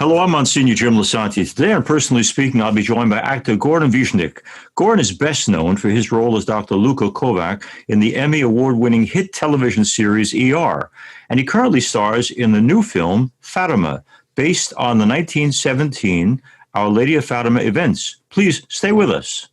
Hello, I'm Msgr Jim Lisante. Today on Personally Speaking, I'll be joined by actor Goran Višnjić. Goran is best known for his role as Dr. Luka Kovac in the Emmy Award-winning hit television series ER, and he currently stars in the new film Fatima, based on the 1917 Our Lady of Fatima events. Please stay with us.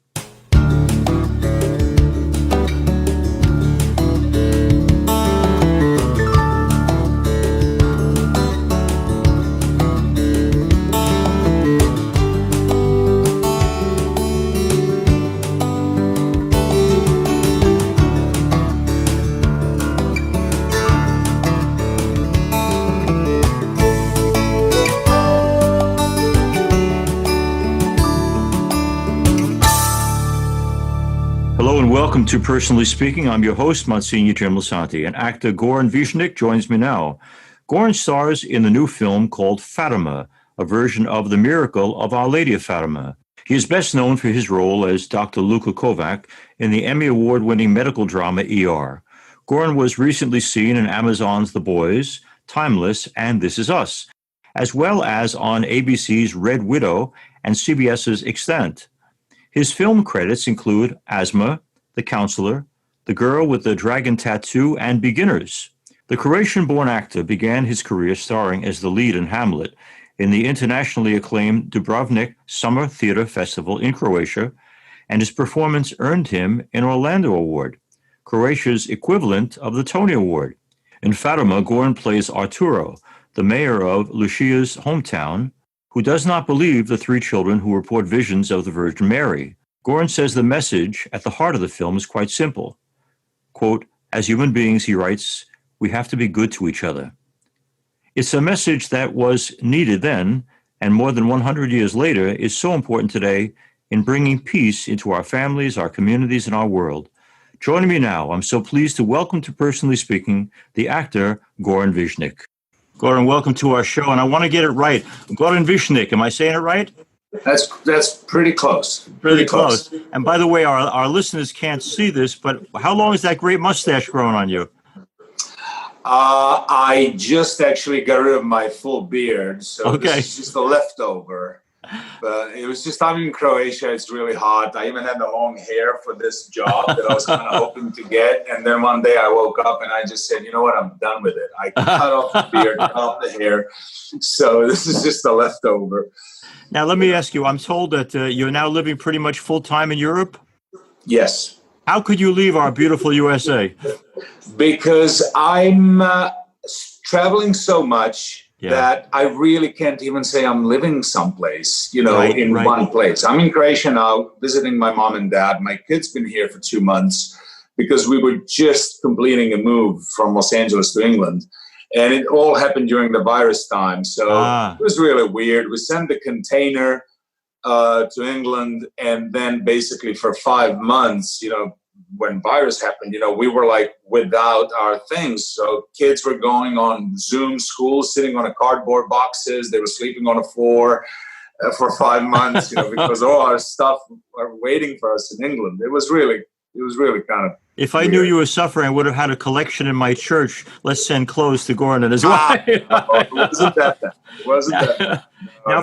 Welcome to Personally Speaking. I'm your host, Msgr Jim Lisante, and actor Goran Višnjić joins me now. Goran stars in the new film called Fatima, a version of The Miracle of Our Lady of Fatima. He is best known for his role as Dr. Luka Kovac in the Emmy Award-winning medical drama ER. Goran was recently seen in Amazon's The Boys, Timeless, and This Is Us, as well as on ABC's Red Widow and CBS's Extant. His film credits include Asthma, The Counselor, The Girl with the Dragon Tattoo, and Beginners. The Croatian-born actor began his career starring as the lead in Hamlet in the internationally acclaimed Dubrovnik Summer Theater Festival in Croatia, and his performance earned him an Orlando Award, Croatia's equivalent of the Tony Award. In Fatima, Goran plays Arturo, the mayor of Lucia's hometown, who does not believe the three children who report visions of the Virgin Mary. Goran says the message at the heart of the film is quite simple. Quote, as human beings, he writes, we have to be good to each other. It's a message that was needed then, and more than 100 years later, is so important today in bringing peace into our families, our communities, and our world. Joining me now, I'm so pleased to welcome to Personally Speaking, the actor Goran Višnjić. Goran, welcome to our show, and I want to get it right. Goran Višnjić, am I saying it right? That's pretty close. Pretty close. And by the way, our listeners can't see this, but how long is that great mustache growing on you? I just actually got rid of my full beard, so This is just a leftover. But it was just, I'm in Croatia, it's really hot. I even had the long hair for this job that I was kind of hoping to get. And then one day I woke up and I just said, you know what, I'm done with it. I cut off the beard, cut off the hair. So this is just a leftover. Now, let me ask you, I'm told that you're now living pretty much full-time in Europe? Yes. How could you leave our beautiful USA? Because I'm traveling so much that I really can't even say I'm living someplace, in one place. I'm in Croatia now, visiting my mom and dad. My kid's been here for 2 months because we were just completing a move from Los Angeles to England. And it all happened during the virus time. So it was really weird. We sent the container to England. And then basically for 5 months, when virus happened, we were like without our things. So kids were going on Zoom school, sitting on cardboard boxes. They were sleeping on the floor for 5 months, because all our stuff were waiting for us in England. It was really kind of If I knew you were suffering, I would have had a collection in my church. Let's send clothes to Goran and his wife. Wasn't that? Now,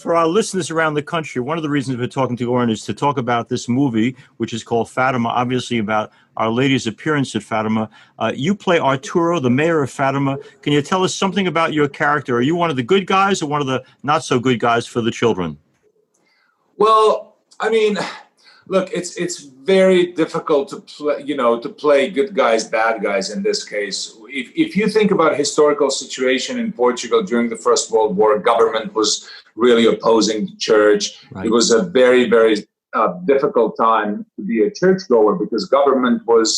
for our listeners around the country, one of the reasons we're talking to Goran is to talk about this movie, which is called Fatima, obviously about Our Lady's appearance at Fatima. You play Arturo, the mayor of Fatima. Can you tell us something about your character? Are you one of the good guys or one of the not so good guys for the children? Well, I mean, look, it's very difficult to play good guys, bad guys in this case. If you think about historical situation in Portugal during the First World War, government was really opposing the church. Right. It was a very, very difficult time to be a churchgoer because government was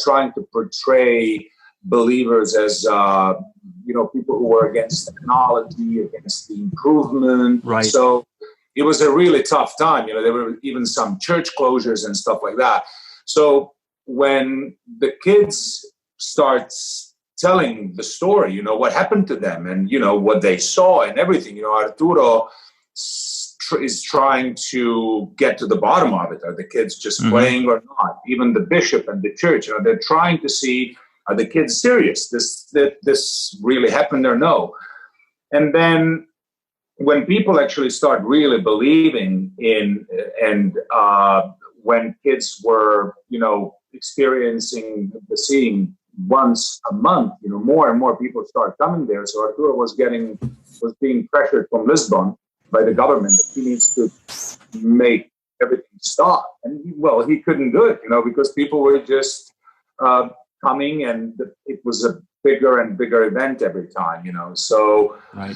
trying to portray believers as people who were against technology, against the improvement. Right. So it was a really tough time. There were even some church closures and stuff like that. So when the kids start telling the story, what happened to them and, what they saw and everything, Arturo is trying to get to the bottom of it. Are the kids just playing or not? Even the bishop and the church, they're trying to see, are the kids serious? This really happened or no? And then when people actually start really believing in, and when kids were, seeing once a month, more and more people start coming there. So Arturo was being pressured from Lisbon by the government that he needs to make everything stop. And he couldn't do it, because people were just coming, and it was a bigger and bigger event every time, So right.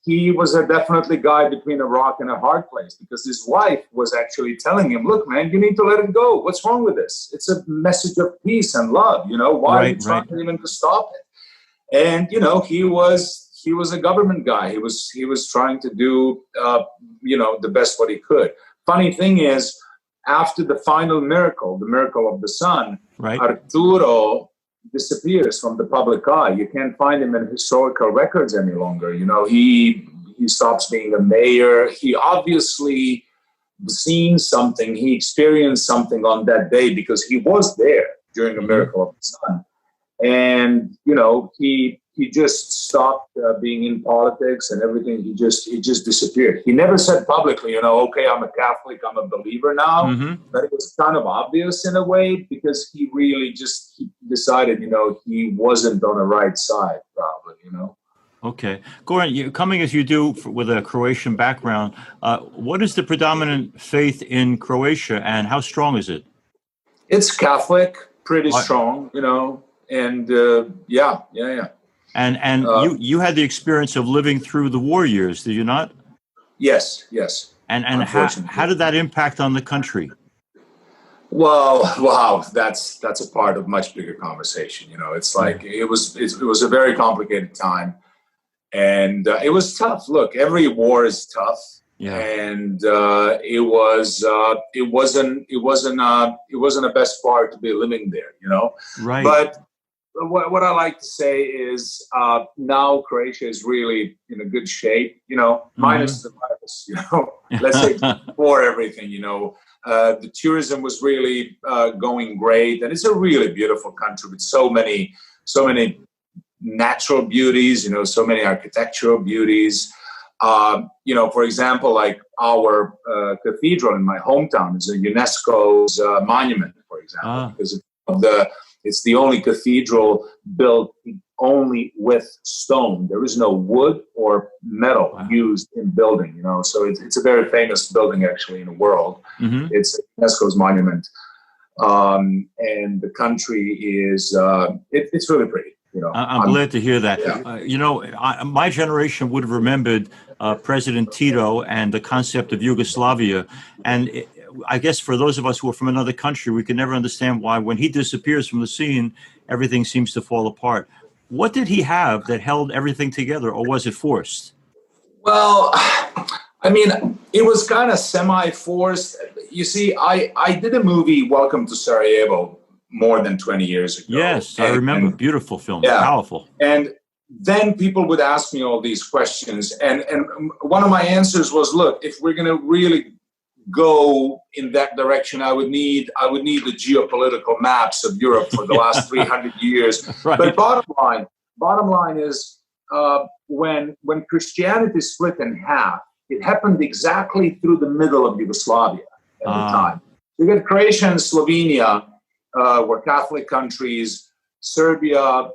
He was definitely a guy between a rock and a hard place, because his wife was actually telling him, look, man, you need to let it go. What's wrong with this? It's a message of peace and love. Why are you trying even to stop it? And, he was a government guy. He was trying to do, the best what he could. Funny thing is, after the final miracle, the miracle of the sun, right. Arturo disappears from the public eye. You can't find him in historical records any longer. He stops being a mayor. He obviously seen something. He experienced something on that day because he was there during the miracle of the sun. And, he just stopped being in politics and everything. He just disappeared. He never said publicly, okay, I'm a Catholic, I'm a believer now. Mm-hmm. But it was kind of obvious in a way, because he really he decided, he wasn't on the right side, probably, Okay. Goran, coming as you do with a Croatian background, what is the predominant faith in Croatia, and how strong is it? It's Catholic, pretty strong, and yeah. And you had the experience of living through the war years, did you not? Yes. And how did that impact on the country? Well, wow, that's a part of much bigger conversation. It's like it was a very complicated time, and it was tough. Look, every war is tough, and it wasn't the best part to be living there. Right. But what I like to say is now Croatia is really in a good shape, minus the virus, let's say before everything, the tourism was really going great, and it's a really beautiful country with so many natural beauties, so many architectural beauties. For example, like our cathedral in my hometown is a UNESCO's monument, for example, because of it's the only cathedral built only with stone. There is no wood or metal used in building, So it's a very famous building, actually, in the world. Mm-hmm. It's UNESCO's monument. And the country is, it's really pretty. I'm glad to hear that. Yeah. My generation would have remembered President Tito and the concept of Yugoslavia. And I guess for those of us who are from another country, we can never understand why when he disappears from the scene, everything seems to fall apart. What did he have that held everything together, or was it forced? Well, I mean, it was kind of semi-forced. You see, I did a movie, Welcome to Sarajevo, more than 20 years ago. Yes, I remember. Beautiful film, powerful. And then people would ask me all these questions. And one of my answers was, look, if we're going to really go in that direction, I would need the geopolitical maps of Europe for the last 300 years. Right. But bottom line is, when Christianity split in half, it happened exactly through the middle of Yugoslavia at the time. You get Croatia and Slovenia were Catholic countries. Serbia,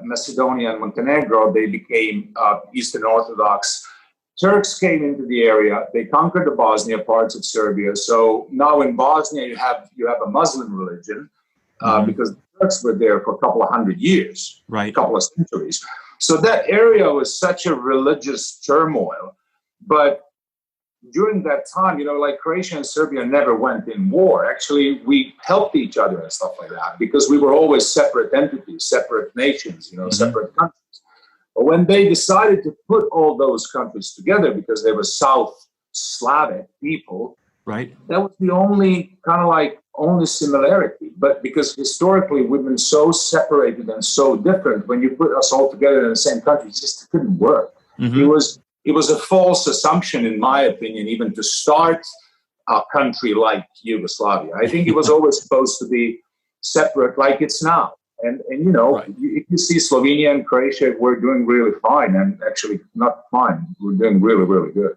Macedonia, and Montenegro, they became Eastern Orthodox. Turks came into the area. They conquered the Bosnia parts of Serbia. So now in Bosnia, you have a Muslim religion because the Turks were there for a couple of hundred years, a couple of centuries. So that area was such a religious turmoil. But during that time, like Croatia and Serbia never went in war. Actually, we helped each other and stuff like that because we were always separate entities, separate nations, separate countries. But when they decided to put all those countries together because they were South Slavic people, that was the only only similarity. But because historically we've been so separated and so different, when you put us all together in the same country, it just couldn't work. Mm-hmm. It was a false assumption, in my opinion, even to start a country like Yugoslavia. I think it was always supposed to be separate like it's now. And you know, if you see Slovenia and Croatia, we're doing really fine, and actually not fine. We're doing really, really good.